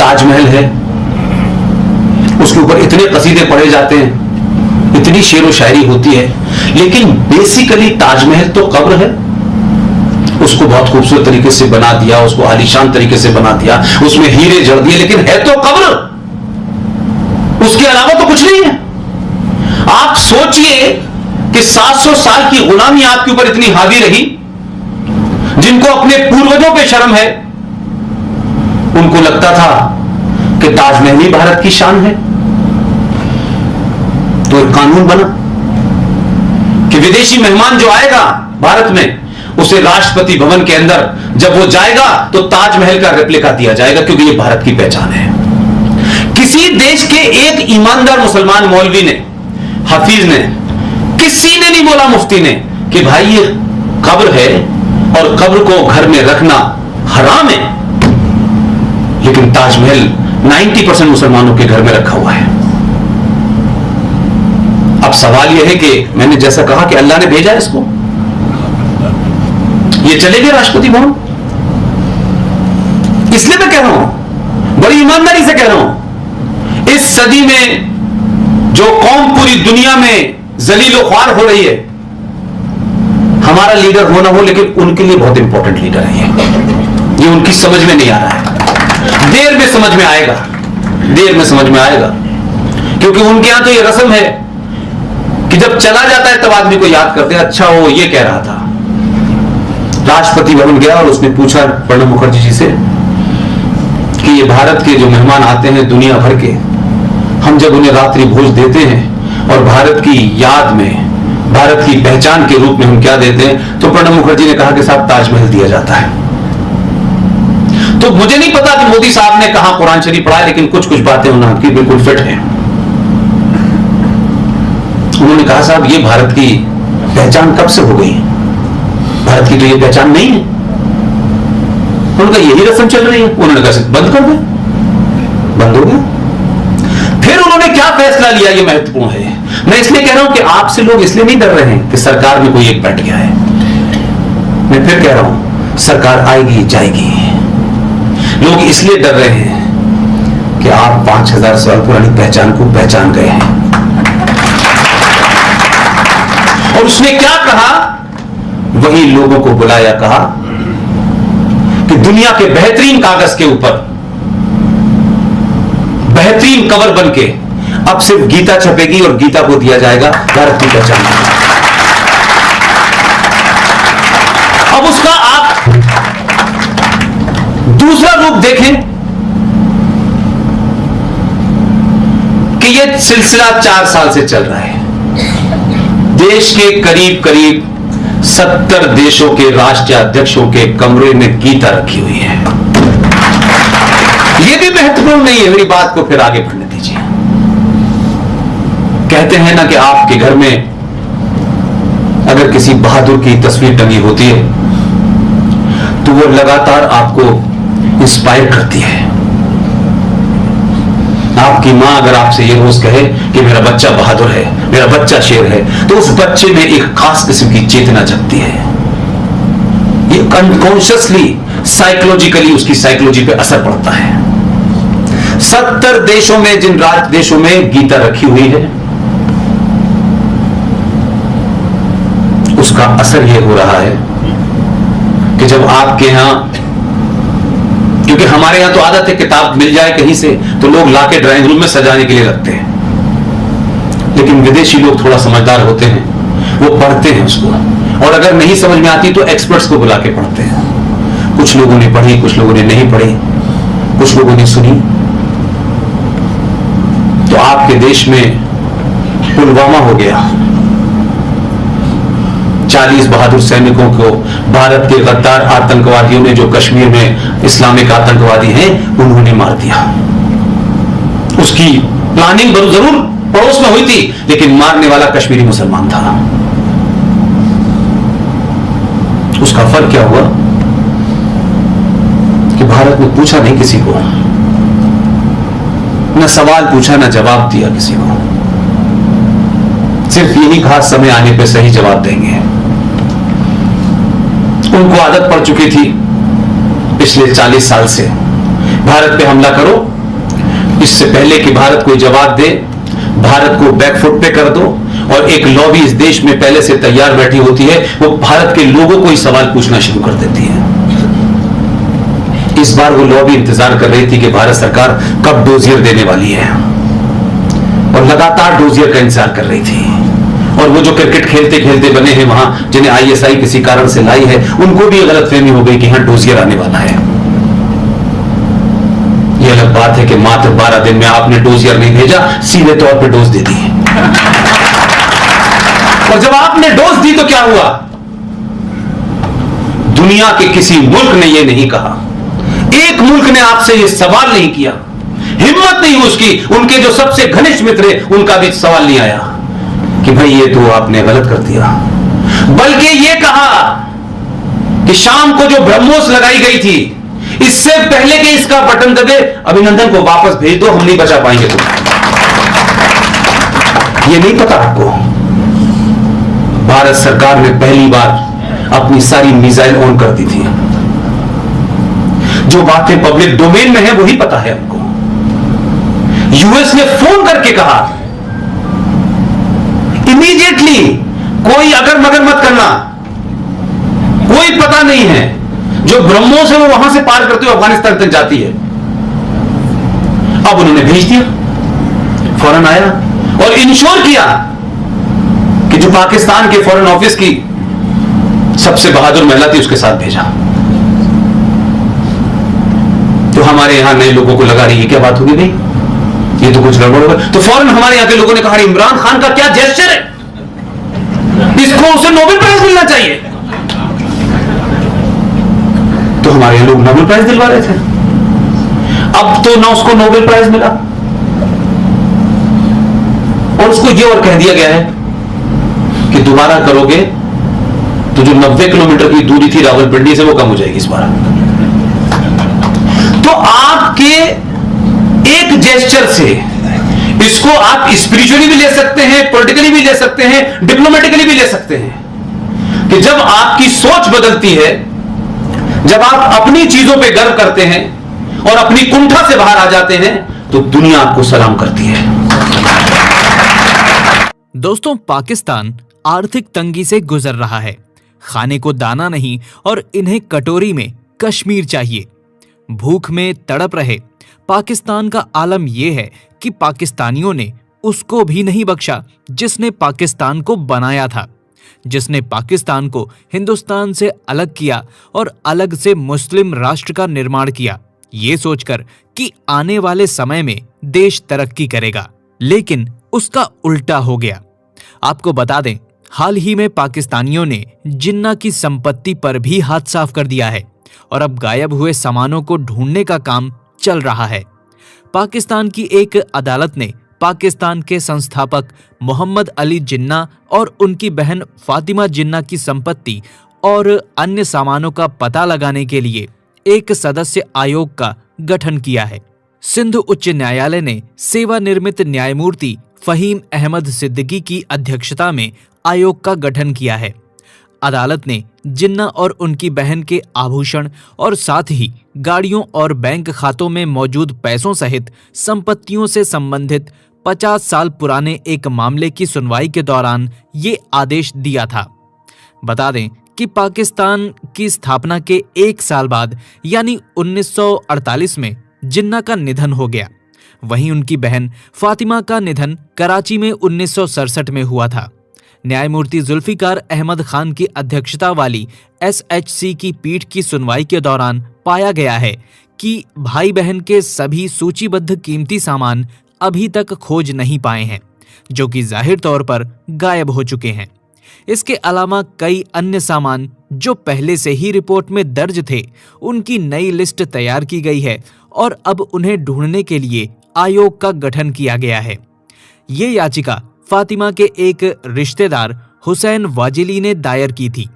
ताजमहल है, उसके ऊपर इतने कसीदे पढ़े जाते हैं, इतनी शेर व शायरी होती है, लेकिन बेसिकली ताजमहल तो कब्र है। उसको बहुत खूबसूरत तरीके से बना दिया, उसको आलीशान तरीके से बना दिया, उसमें हीरे जड़ दिए, लेकिन है तो कब्र, उसके अलावा तो कुछ नहीं है। आप सोचिए कि 700 साल की गुलामी आपके ऊपर इतनी हावी रही, जिनको अपने पूर्वजों पे शर्म है, उनको लगता था कि ताजमहल ही भारत की शान है। तो एक कानून बना कि विदेशी मेहमान जो आएगा भारत में, उसे राष्ट्रपति भवन के अंदर जब वो जाएगा तो ताजमहल का रेप्लिका दिया जाएगा, क्योंकि ये भारत की पहचान है। किसी देश के एक ईमानदार मुसलमान मौलवी ने, हफीज ने, किसी ने नहीं बोला, मुफ्ती ने, कि भाई ये कब्र है और कब्र को घर में रखना हराम है, लेकिन ताजमहल 90% मुसलमानों के घर में रखा हुआ है। अब सवाल यह है कि मैंने जैसा कहा कि अल्लाह ने भेजा इसको, ये चले गए राष्ट्रपति भवन। इसलिए मैं कह रहा हूं, बड़ी ईमानदारी से कह रहा हूं, इस सदी में जो कौम पूरी दुनिया में जलीलो ख्वार हो रही है, हमारा लीडर हो ना हो, लेकिन उनके लिए बहुत इंपॉर्टेंट लीडर है ये उनकी समझ में नहीं आ रहा है। देर में समझ में आएगा, देर में समझ में आएगा, क्योंकि उनके यहां तो ये रस्म है कि जब चला जाता है तब आदमी को याद करते हैं, अच्छा वो ये कह रहा था। राष्ट्रपति भवन गया और उसने पूछा प्रणब मुखर्जी जी से कि ये भारत के जो मेहमान आते हैं दुनिया भर के, हम जब उन्हें रात्रि भोज देते हैं और भारत की याद में, भारत की पहचान के रूप में हम क्या देते हैं, तो प्रणब मुखर्जी ने कहा कि साहब ताजमहल दिया जाता है। तो मुझे नहीं पता कि मोदी साहब ने कहां कुरान शरीफ पढ़ा है, लेकिन कुछ कुछ बातें उनकी बिल्कुल फिट हैं। उन्होंने कहा साहब ये भारत की पहचान कब से हो गई, भारत की तो ये पहचान नहीं है। उनका यही रस्म चल रही है। उन्होंने कहा बंद कर दे, बंद हो गया। फिर उन्होंने क्या फैसला लिया, ये महत्वपूर्ण है। मैं इसलिए कह रहा हूं कि आपसे लोग इसलिए नहीं डर रहे हैं कि सरकार में कोई एक बैठ गया है। मैं फिर कह रहा हूं, सरकार आएगी जाएगी। लोग इसलिए डर रहे हैं कि आप 5000 साल पुरानी पहचान को पहचान गए हैं। और उसने क्या कहा, वही लोगों को बुलाया, कहा कि दुनिया के बेहतरीन कागज के ऊपर बेहतरीन कवर बनके अब सिर्फ गीता छपेगी और गीता को दिया जाएगा भारत की पहचान। अब उसका आप दूसरा रूप देखें कि यह सिलसिला 4 साल से चल रहा है। देश के करीब करीब 70 देशों के राष्ट्रीय अध्यक्षों के कमरे में गीता रखी हुई है। यह भी महत्वपूर्ण नहीं है, मेरी बात को फिर आगे बढ़ने दीजिए। कहते हैं ना कि आपके घर में अगर किसी बहादुर की तस्वीर टंगी होती है तो वो लगातार आपको इंस्पायर करती है। आपकी मां अगर आपसे ये रोज कहे कि मेरा बच्चा बहादुर है, मेरा बच्चा शेर है, तो उस बच्चे में एक खास किस्म की चेतना जगती है। ये अनकॉन्शियसली, साइकोलॉजिकली उसकी साइकोलॉजी पे असर पड़ता है। 70 देशों में, जिन देशों में गीता रखी हुई है, उसका असर यह हो रहा है कि जब आपके यहां, क्योंकि हमारे यहां तो आदत है किताब मिल जाए कहीं से तो लोग लाके ड्राइंग रूम में सजाने के लिए रखते हैं, लेकिन विदेशी लोग थोड़ा समझदार होते हैं, वो पढ़ते हैं उसको, और अगर नहीं समझ में आती तो एक्सपर्ट्स को बुला के पढ़ते हैं। कुछ लोगों ने पढ़ी, कुछ लोगों ने नहीं पढ़ी, कुछ लोगों ने सुनी। तो आपके देश में पुलवामा हो गया, 40 बहादुर सैनिकों को भारत के गद्दार आतंकवादियों ने, जो कश्मीर में इस्लामिक आतंकवादी हैं, उन्होंने मार दिया। उसकी प्लानिंग जरूर पड़ोस में हुई थी, लेकिन मारने वाला कश्मीरी मुसलमान था। उसका फर्क क्या हुआ कि भारत ने पूछा नहीं किसी को, न सवाल पूछा, न जवाब दिया किसी को। सिर्फ यही खास समय आने पे सही जवाब देंगे। उनको आदत पड़ चुकी थी पिछले 40 साल से, भारत पे हमला करो इससे पहले कि भारत कोई जवाब दे, भारत को बैकफुट पे कर दो, और एक लॉबी इस देश में पहले से तैयार बैठी होती है, वो भारत के लोगों को ही सवाल पूछना शुरू कर देती है। इस बार वो लॉबी इंतजार कर रही थी कि भारत सरकार कब डोजियर देने वाली है, और लगातार डोजियर का इंतजार कर रही थी। और वो जो क्रिकेट खेलते खेलते बने हैं वहां, जिन्हें आईएसआई किसी कारण से लाई है, उनको भी गलतफहमी हो गई कि हां डोजियर आने वाला है। यह अलग बात है कि मात्र 12 दिन में आपने डोजियर नहीं भेजा, सीधे तौर पे डोज दे दी। और जब आपने डोज दी तो क्या हुआ? दुनिया के किसी मुल्क ने यह नहीं कहा, एक मुल्क ने आपसे यह सवाल नहीं किया, हिम्मत नहीं उसकी, उनके जो सबसे घनिष्ठ मित्र है उनका भी सवाल नहीं आया कि भाई ये तो आपने गलत कर दिया। बल्कि यह कहा कि शाम को जो ब्रह्मोस लगाई गई थी, इससे पहले कि इसका बटन दबे, अभिनंदन को वापस भेज दो, हम नहीं बचा पाएंगे तुम। ये नहीं पता आपको? भारत सरकार ने पहली बार अपनी सारी मिसाइल ऑन कर दी थी। जो बातें पब्लिक डोमेन में है वही पता है हमको। यूएस ने फोन करके कहा इमीडिएटली, कोई अगर मगर मत करना, कोई पता नहीं है, जो ब्रह्मोस है वो वहां से पार करते हुए अफगानिस्तान तक जाती है। अब उन्होंने भेज दिया, फौरन आया और इंश्योर किया कि जो पाकिस्तान के फॉरेन ऑफिस की सबसे बहादुर महिला थी उसके साथ भेजा। तो हमारे यहां नए लोगों को लगा रही है क्या बात होगी भाई, ये तो कुछ गड़बड़ होगा। तो फौरन हमारे यहां के लोगों ने कहा इमरान खान का क्या जेस्चर है, इसको उसे नोबेल प्राइज मिलना चाहिए। तो हमारे लोग नोबेल प्राइज दिलवा रहे थे। अब तो ना उसको नोबेल प्राइज मिला, और उसको ये और कह दिया गया है कि दोबारा करोगे तो जो 90 किलोमीटर की दूरी थी रावलपिंडी से वो कम हो जाएगी इस बार। तो आपके एक जेस्चर से इसको आप स्पिरिचुअली भी ले सकते हैं, पॉलिटिकली भी ले सकते हैं, डिप्लोमेटिकली भी ले सकते हैं, कि जब आपकी सोच बदलती है, जब आप अपनी चीजों पे गर्व करते हैं और अपनी कुंठा से बाहर आ जाते हैं, तो दुनिया आपको सलाम करती है। दोस्तों, पाकिस्तान आर्थिक तंगी से गुजर रहा है। खाने को दाना नहीं और इन्हें कटोरी में कश्मीर चाहिए। भूख में तड़प रहे पाकिस्तान का आलम यह है कि पाकिस्तानियों ने उसको भी नहीं बख्शा जिसने पाकिस्तान को बनाया था, जिसने पाकिस्तान को हिंदुस्तान से अलग किया और अलग से मुस्लिम राष्ट्र का निर्माण किया, ये सोचकर कि आने वाले समय में देश तरक्की करेगा। लेकिन उसका उल्टा हो गया। आपको बता दें, हाल ही में पाकिस्तानियों ने जिन्ना की संपत्ति पर भी हाथ साफ कर दिया है और अब गायब हुए सामानों को ढूंढने का काम चल रहा है। पाकिस्तान की एक अदालत ने पाकिस्तान के संस्थापक मोहम्मद अली जिन्ना और उनकी बहन फातिमा जिन्ना की संपत्ति और अन्य सामानों का पता लगाने के लिए एक सदस्य आयोग का गठन किया है। सिंध उच्च न्यायालय ने सेवानिवृत्त न्यायमूर्ति फहीम अहमद सिद्दीकी की अध्यक्षता में आयोग का गठन किया है। अदालत ने जिन्ना और उनकी बहन के आभूषण और साथ ही गाड़ियों और बैंक खातों में मौजूद पैसों सहित संपत्तियों से संबंधित 50 साल पुराने एक मामले की सुनवाई के दौरान ये आदेश दिया था। बता दें कि पाकिस्तान की स्थापना के 1 साल बाद यानी 1948 में जिन्ना का निधन हो गया। वहीं उनकी बहन फातिमा का निधन कराची में 1967 में हुआ था। न्यायमूर्ति जुल्फिकार अहमद खान की अध्यक्षता वाली SHC की पीठ की सुनवाई के दौरान पाया गया है कि भाई बहन के सभी सूचीबद्ध कीमती सामान अभी तक खोज नहीं पाए हैं, जो कि जाहिर तौर पर गायब हो चुके हैं। इसके अलावा कई अन्य सामान जो पहले से ही रिपोर्ट में दर्ज थे, उनकी नई लिस्ट तैयार की गई है और अब उन्हें ढूंढने के लिए आयोग का गठन किया गया है। ये याचिका फातिमा के एक रिश्तेदार हुसैन वाजिली ने दायर की थी।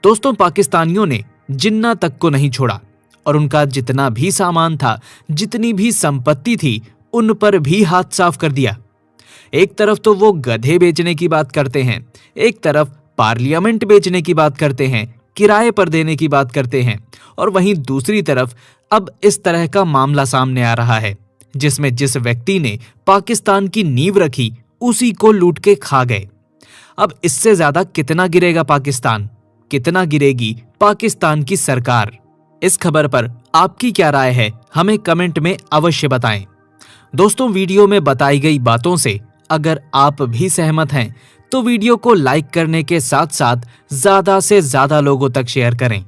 दोस्तों, पाकिस्तानियों ने जिन्ना तक को नहीं छोड़ा और उनका जितना भी सामान था, जितनी भी संपत्ति थी, उन पर भी हाथ साफ कर दिया। एक तरफ तो वो गधे बेचने की बात करते हैं, एक तरफ पार्लियामेंट बेचने की बात करते हैं, किराए पर देने की बात करते हैं, और वहीं दूसरी तरफ अब इस तरह का मामला सामने आ रहा है। जिसमें जिस व्यक्ति ने पाकिस्तान की नींव रखी उसी को लूट के खा गए। अब इससे ज्यादा कितना गिरेगा पाकिस्तान, कितना गिरेगी पाकिस्तान की सरकार? इस खबर पर आपकी क्या राय है, हमें कमेंट में अवश्य बताएं। दोस्तों, वीडियो में बताई गई बातों से अगर आप भी सहमत हैं तो वीडियो को लाइक करने के साथ साथ ज्यादा से ज्यादा लोगों तक शेयर करें।